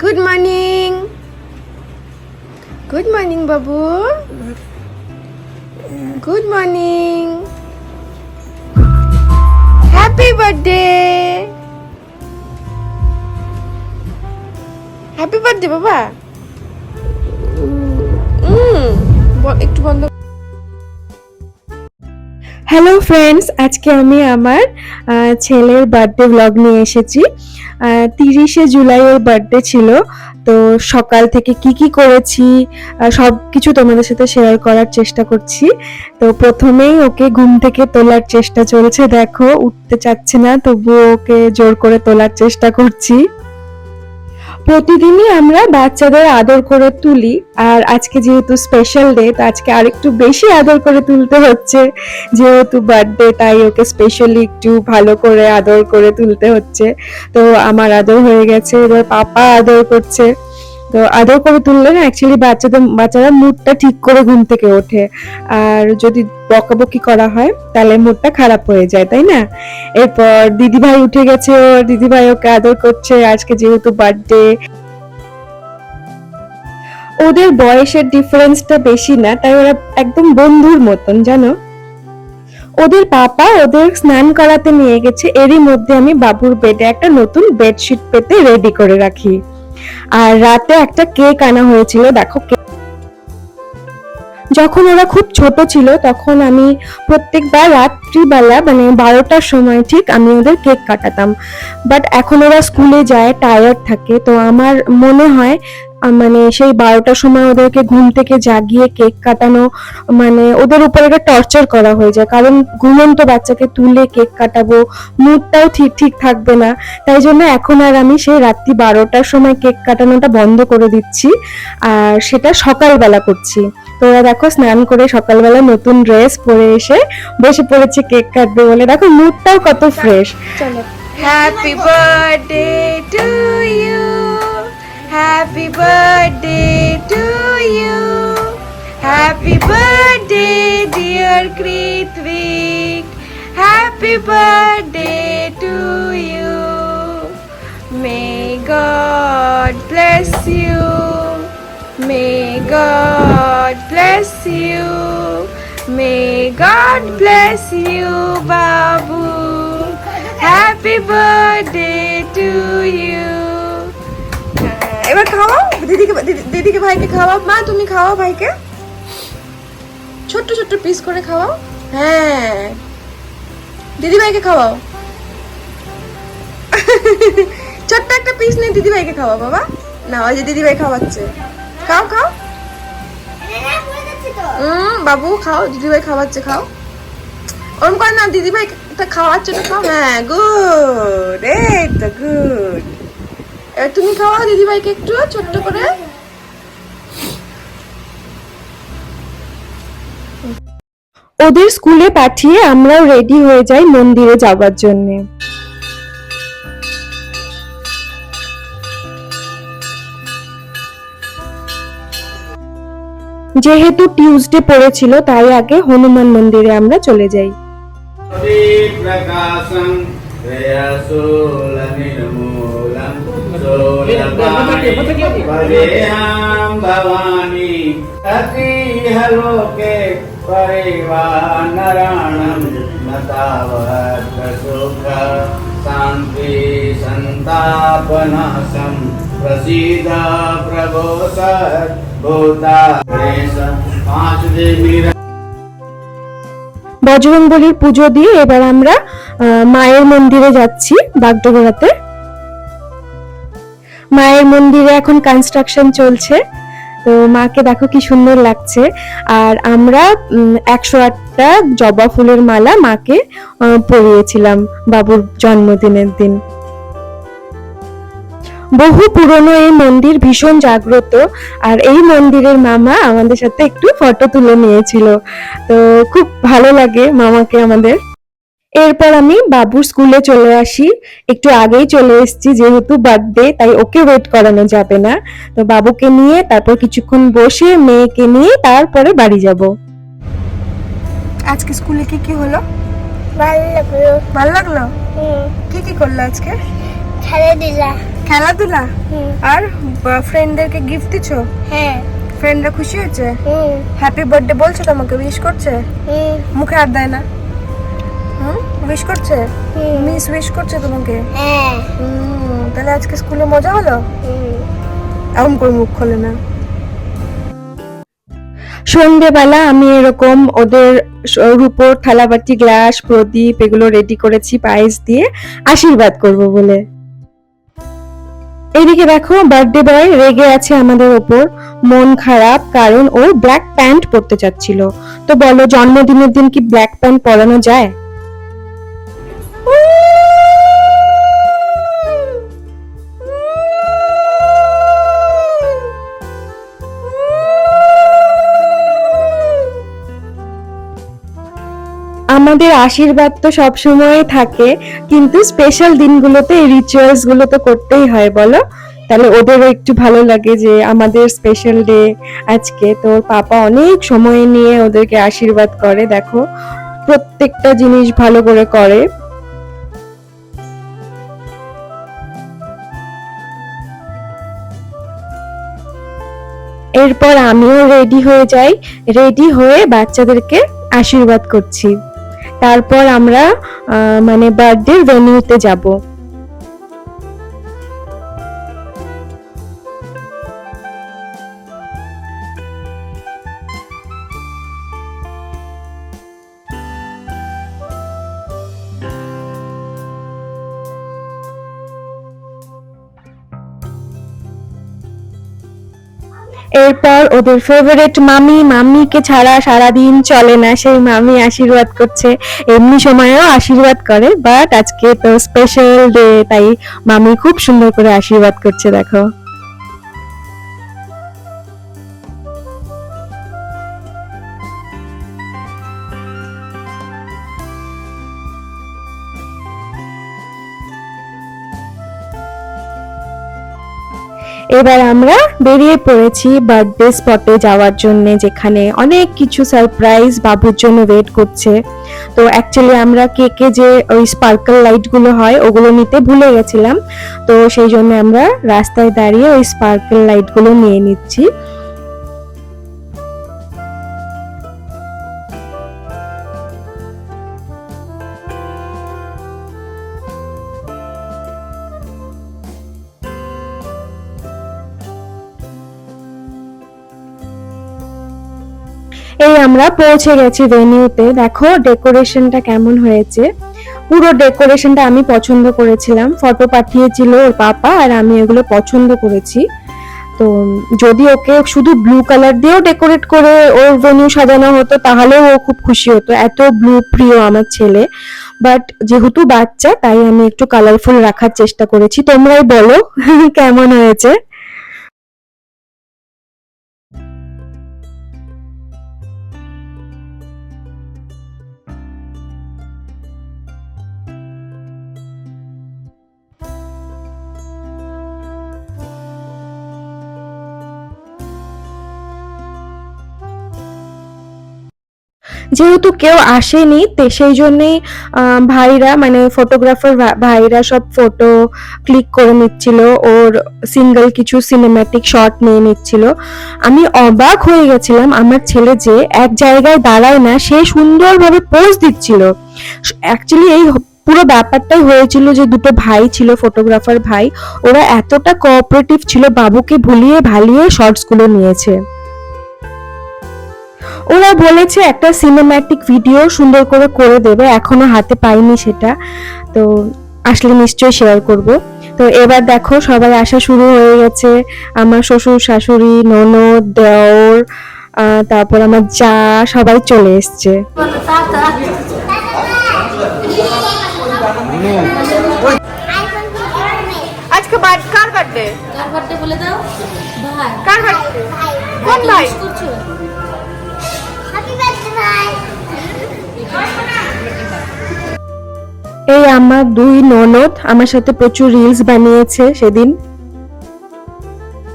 Good morning. Good morning বাবু। Good morning. Happy birthday. Happy birthday বাবা। একটু বন্ধ। Hello friends, আজকে আমি আমার ছেলের বার্থডে ব্লগ নিয়ে এসেছি। 30শে জুলাই ওর বার্থডে ছিল, তো সকাল থেকে কি কি করেছি সব কিছু তোমাদের সাথে শেয়ার করার চেষ্টা করছি। তো প্রথমেই ওকে ঘুম থেকে তোলার চেষ্টা চলছে, দেখো উঠতে চাচ্ছে না, তবুও ওকে জোর করে তোলার চেষ্টা করছি। প্রতিদিনই আমরা বাচ্চাদের আদর করে তুলি, আর আজকে যেহেতু স্পেশাল ডে, তো আজকে আরেকটু বেশি আদর করে তুলতে হচ্ছে, যেহেতু বার্থডে, তাই ওকে স্পেশালি একটু ভালো করে আদর করে তুলতে হচ্ছে। তো আমার আদর হয়ে গেছে, এবার পাপা আদর করছে। তো আদর করে তুললে না অ্যাকচুয়ালি বাচ্চারা মুডটা ঠিক করে ঘুম থেকে ওঠে, আর যদি বকাবকি করা হয় তাহলে মুডটা খারাপ হয়ে যায়, তাই না? এরপর দিদিভাই উঠে গেছে, ওর দিদিভাই ওকে আদর করছে, আজকে যেহেতু বার্থডে। ওদের বয়সের ডিফারেন্সটা বেশি না, তাই ওরা একদম বন্ধুর মতন, জানো। ওদের পাপা ওদের স্নান করাতে নিয়ে গেছে, এরই মধ্যে আমি বাবুর বেডে একটা নতুন বেডশিট পেতে রেডি করে রাখি। আর রাতে একটা কেক আনা হয়েছিল, দেখো। যখন ওরা খুব ছোট ছিল তখন আমি প্রত্যেকবার রাত্রিবেলা মানে 12টার সময় ঠিক আমি ওদের কেক কাটাতাম। বাট এখন ওরা স্কুলে যায়, টায়ার্ড থাকে, তো আমার মনে হয় মানে সেই 12টার সময় ওদেরকে ঘুম থেকে জাগিয়ে কেক কাটানো মানে ওদের উপর একটা টর্চার করা হয়ে যায়, কারণ ঘুমন্ত বাচ্চাকে তুলে কেক কাটাবো, মুডটাও ঠিক থাকবে না। তাই জন্য এখন আর আমি সেই রাত্রি 12টার সময় কেক কাটানোটা বন্ধ করে দিচ্ছি, আর সেটা সকালবেলা করছি। তো ওরা দেখো স্নান করে সকালবেলা নতুন ড্রেস পরে এসে বসে পড়েছে কেক কাটবে বলে, দেখো মুডটাও কত ফ্রেশ। চলো। Happy birthday to you, happy birthday to you, happy birthday dear Krittik, happy birthday to you, may God bless you, may God bless you, may God bless you babu, happy birthday to you। এবার খাওয়াও দিদিকে ভাইকে খাওয়াও, মা তুমি খাওয়াও ভাইকে, ছোট্ট ছোট্ট পিস করে খাওয়াও। হ্যাঁ, দিদি ভাইকে খাওয়াও। ছোট্ট একটা পিস নিয়ে দিদি ভাইকে খাওয়াও বাবা। না, ওই যে দিদি ভাই খাওয়াচ্ছে, খাও খাও। বাবু খাও, দিদি ভাই খাওয়াচ্ছে, খাও। ওরম কর না, দিদি ভাই খাওয়াচ্ছে তো খাও। হ্যাঁ, গুড, এই তো গুড। এবার তুমি খাওয়াও দিদি ভাইকে একটু ছোট্ট করে। ওদের স্কুলে পাঠিয়ে আমরাও রেডি হয়ে যাই মন্দিরে যাবার জন্যে। যেহেতু টিউসডে পড়েছিল, তাই আগে হনুমান মন্দিরে আমরা চলে যাই। शांति संतापनाशम प्रसीद प्रभो सर्वभूता। বজরংবলীর পুজো দিয়ে এবার আমরা মায়ের মন্দিরে যাচ্ছি বাগডোগরাতে। মায়ের মন্দিরে এখন কনস্ট্রাকশন চলছে, তো মাকে দেখো কি সুন্দর লাগছে। আর আমরা 108টা জবা ফুলের মালা মাকে পরিয়েছিলাম বাবুর জন্মদিনের দিন। বহু পুরনো এই মন্দির, ভীষণ জাগ্রত, আর এই মন্দিরের মামা আমাদের সাথে একটু ফটো তুলে নিয়েছিল, তো খুব ভালো লাগে মামাকে আমাদের। এরপর আমি বাবুর স্কুলে চলে আসি, একটু আগেই চলে এসেছি, যেহেতু বার্থডে তাই ওকে ওয়েট করানো যাবে না। তো বাবুকে নিয়ে তারপর কিছুক্ষণ বসে মেয়েকে নিয়ে তারপরে বাড়ি যাব। আজকে স্কুলে কি হলো? ভালো লাগলো। ভালো লাগলো? কি করলো আজকে? খেলা দিলা। খেলাধুলা আর ফ্রেন্ডদেরকে গিফট দিছো? হ্যাঁ। ফ্রেন্ডরা খুশি হয়েছে? হ্যাপি বার্থডে বলছে তোমাকে, উইশ করছে? মুখে আর দেয় না? উইশ করছে? মিস উইশ করছে তোমাকে? হ্যাঁ। তাহলে আজকে স্কুলে মজা হলো? এমন করে মুখ খোলে না। সন্ধ্যেবেলা আমি এরকম ওদের রূপোর থালাবাটি, গ্লাস, প্রদীপ এগুলো রেডি করেছি পায়েস দিয়ে আশীর্বাদ করব বলে। এদিকে দেখো বার্থডে বয় রেগে আছে আমাদের ওপর, মন খারাপ কারণ ও ব্ল্যাক প্যান্ট পরতে চাচ্ছিল। তো বলো, জন্মদিনের দিন কি ব্ল্যাক প্যান্ট পরানো যায়? আমাদের আশীর্বাদ তো সবসময় থাকে, কিন্তু স্পেশাল দিনগুলোতে এই রিচুয়ালস গুলো তো করতেই হয় বলো। তাহলে ওদেরও একটু ভালো লাগে যে আমাদের স্পেশাল ডে আজকে। তো ওর পাপা অনেক সময় নিয়ে ওদেরকে আশীর্বাদ করে, দেখো প্রত্যেকটা জিনিস ভালো করে করে। এরপর আমিও রেডি হয়ে যাই, রেডি হয়ে বাচ্চাদেরকে আশীর্বাদ করছি। তারপর আমরা মানে বার্থডে ভেন্যুতে যাব। এরপর ওদের ফেভারিট মাম্মিকে ছাড়া সারাদিন চলে না, সেই মাম্মি আশীর্বাদ করছে। এমনি সময়েও আশীর্বাদ করে, বাট আজকে তো স্পেশাল ডে, তাই মাম্মি খুব সুন্দর করে আশীর্বাদ করছে দেখো। এবার আমরা বেরিয়ে পড়েছি বার্থডে স্পটে যাওয়ার জন্য, যেখানে অনেক কিছু সারপ্রাইজ বাবুর জন্য ওয়েট করছে। তো অ্যাকচুয়ালি আমরা কেকে যে ওই স্পার্কল লাইট গুলো হয় ওগুলো নিতে ভুলে গেছিলাম, তো সেই জন্য আমরা রাস্তায় দাঁড়িয়ে ওই স্পার্কল লাইট গুলো নিয়ে নিচ্ছি। এই আমরা পৌঁছে গেছি ভেন্যুতে, দেখো ডেকোরেশনটা কেমন হয়েছে। পুরো ডেকোরেশনটা আমি পছন্দ করেছিলাম, ফটো পাঠিয়েছিল ওর পাপা আর আমি এগুলো পছন্দ করেছি। তো যদি ওকে শুধু ব্লু কালার দিয়েও ডেকোরেট করে ওর ভেন্যু সাজানো হতো তাহলেও ও খুব খুশি হতো, এত ব্লু প্রিয় আমার ছেলে। বাট যেহেতু বাচ্চা তাই আমি একটু কালারফুল রাখার চেষ্টা করেছি। তোমরাই বলো কেমন হয়েছে। যেহেতু কেউ আসেনি সেই জন্যই ভাইরা মানে ফটোগ্রাফার ভাইরা সব ফটো ক্লিক করে নিচ্ছিল, ওর সিঙ্গেল কিছু সিনেম্যাটিক শট নিয়ে নিচ্ছিল। আমি অবাক হয়ে গেছিলাম, আমার ছেলে যে এক জায়গায় দাঁড়ায় না, সে সুন্দরভাবে পোজ দিচ্ছিল। অ্যাকচুয়ালি এই পুরো ব্যাপারটাই হয়েছিল যে দুটো ভাই ছিল, ফটোগ্রাফার ভাই, ওরা এতটা কোঅপারেটিভ ছিল, বাবুকে ভুলিয়ে ভালিয়ে শর্টস গুলো নিয়েছে। ওরা বলেছে একটা সিনেম্যাটিক ভিডিও সুন্দর করে করে দেবে, এখনো হাতে পাইনি সেটা, তো আসলে নিশ্চয়ই শেয়ার করব। তো এবার দেখো সবাই আসা শুরু হয়ে গেছে, আমার শ্বশুর শাশুড়ি, ননদ, দেওর, তারপর আমার যা, সবাই চলে এসছে। আজকে কার বার্থডে? কার বার্থডে বলে দাও। ভাই। কার বার্থডে? কোন ভাই? এই আমার দুই ননদ আমার সাথে প্রচুর রিলস বানিয়েছে সেদিন।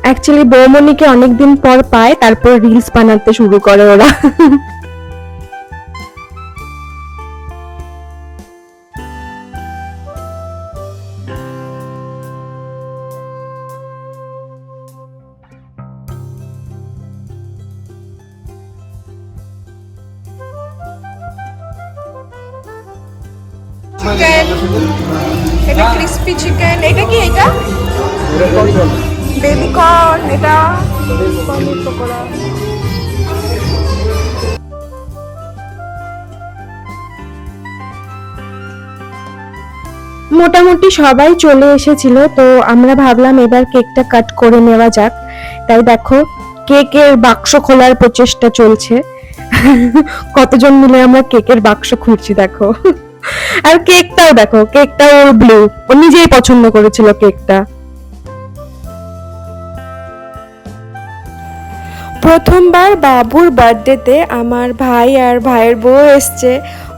অ্যাকচুয়ালি বৌমনিকে অনেকদিন পর পায়, তারপর রিলস বানাতে শুরু করে ওরা। এটা ক্রিসপি চিকেন, এটা কি? এটা বেবি কর্ন, এটা পনির পকোড়া। মোটামুটি সবাই চলে এসেছিল, তো আমরা ভাবলাম এবার কেকটা কাট করে নেওয়া যাক। তাই দেখো কেকের বাক্স খোলার প্রচেষ্টা চলছে। কতজন মিলে আমরা কেকের বাক্স খুলছি দেখো। আর কেকটাও দেখো, কেকটা ওর ব্লু, ও নিজেই পছন্দ করেছিল কেকটা। প্রথমবার বাবুর বার্থডেতে আমার ভাই আর ভাইয়ের বউ এসছে।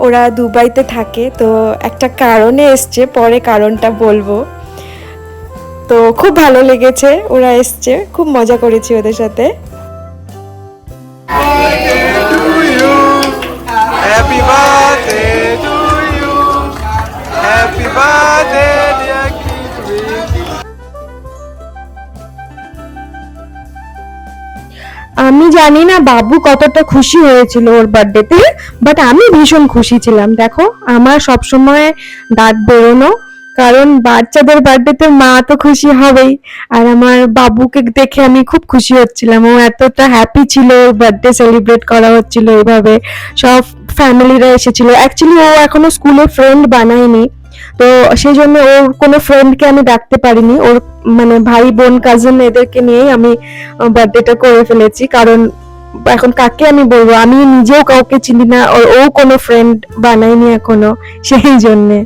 ওরা দুবাইতে থাকে, তো একটা কারণে এসছে, পরে কারণটা বলবো। তো খুব ভালো লেগেছে, ওরা এসছে, খুব মজা করেছি ওদের সাথে। Happy birthday to you. Happy birthday, dear Kitri. আমি জানি না বাবু কতটা খুশি হয়েছিল ওর বার্থডেতে, বাট আমি ভীষণ খুশি ছিলাম। দেখো আমার সবসময় দাঁত বেরোনো, কারণ বাচ্চাদের বার্থডেতে মা তো খুশি হবেই। আর আমার বাবুকে দেখে আমি খুব খুশি হচ্ছিলাম, ও এতটা হ্যাপি ছিল, ওর বার্থডে সেলিব্রেট করা হচ্ছিল এভাবে, সব ফ্যামিলিরা এসেছিল। অ্যাকচুয়ালি ও এখনো স্কুলে ফ্রেন্ড বানায়নি, তো সেই জন্য ওর কোনো ফ্রেন্ডকে আমি ডাকতে পারিনি। ওর মানে ভাই বোন কাজিন এদেরকে নিয়েই আমি বার্থডেটা করে ফেলেছি, কারণ এখন কাকে আমি বলবো, আমি নিজেও কাউকে চিনি না, ও কোনো ফ্রেন্ড বানায়নি এখনো, সেই জন্যে।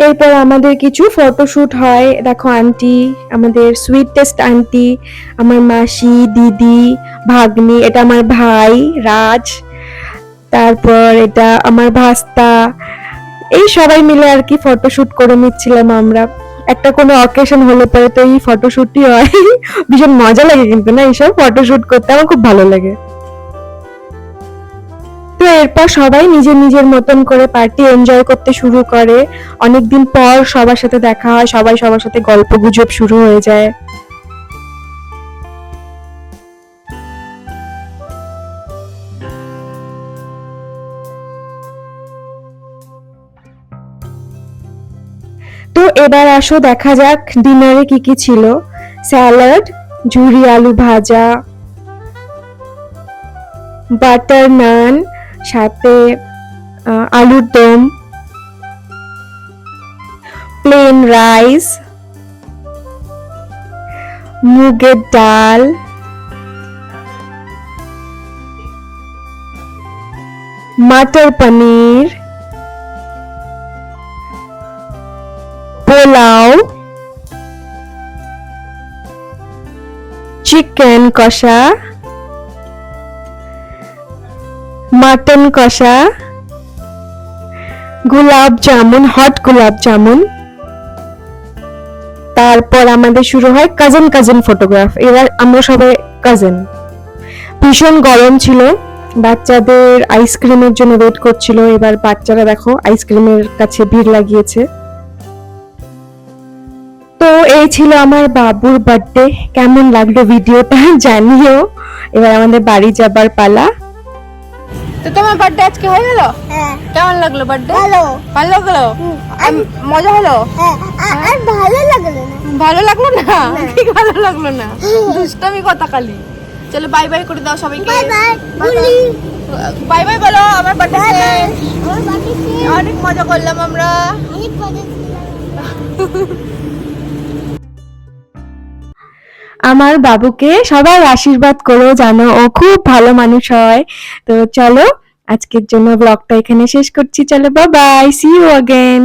এরপর আমাদের কিছু ফটোশুট হয়। দেখো আন্টি, আমাদের সুইটেস্ট আন্টি, আমার মাসি, দিদি, ভাগ্নি, এটা আমার ভাই রাজ, তারপর এটা আমার ভাস্তা, এই সবাই মিলে আর কি ফটোশুট করে নিচ্ছিলাম আমরা। একটা কোনো অকেশন হলে পরে তো এই ফটোশুটই হয়। ভীষণ মজা লাগে কিন্তু না, এইসব ফটোশুট করতে আমার খুব ভালো লাগে। তো এরপর সবাই নিজের নিজের মতন করে পার্টি এনজয় করতে শুরু করে। অনেকদিন পর সবার সাথে দেখা হয়, সবাই সবার সাথে গল্প গুজব শুরু হয়ে যায়। তো এবার আসো দেখা যাক ডিনারে কি কি ছিল। স্যালাড, ঝুরি আলু ভাজা, বাটার নান, সাথে আলুর দম, প্লেন রাইস, মুগের ডাল, মটর পনির, পোলাও, চিকেন কষা, মাটন কষা, গোলাপ জামুন, হট গোলাপ জামুন। তারপর আমাদের শুরু হয় কাজিন কাজিন ফটোগ্রাফ। এবার আমরা সবাই কাজিন। ভীষণ গরম ছিল, বাচ্চাদের আইসক্রিমের জন্য ওয়েট করছিল। এবার বাচ্চারা দেখো আইসক্রিমের কাছে ভিড় লাগিয়েছে। তো এই ছিল আমার বাবুর বার্থডে। কেমন লাগলো ভিডিওটা জানিও। এবার আমাদের বাড়ি যাবার পালা। তো তোমার বার্থডে আজকে হয়ে গেল? হ্যাঁ কেমন লাগলো বার্থডে? ভালো ভালো লাগলো? মজা হলো? হ্যাঁ আর ভালো লাগলো না ভালো লাগলো না? কি ভালো লাগলো না? দুষ্টামি কথা খালি। চলো বাই বাই করে দাও সবাইকে। বাই বাই বলি বাই বাই বলো। আমার বার্থডে বাই বাই শেষ। আমার বাড়ি অনেক মজা করলাম আমরা। অনেক মজা ছিল আমার বাবুকে সবাই আশীর্বাদ করো, জানো ও খুব ভালো মানুষ হয়। তো চলো আজকের জন্য ব্লগটা এখানে শেষ করছি। চলো bye bye, see you again.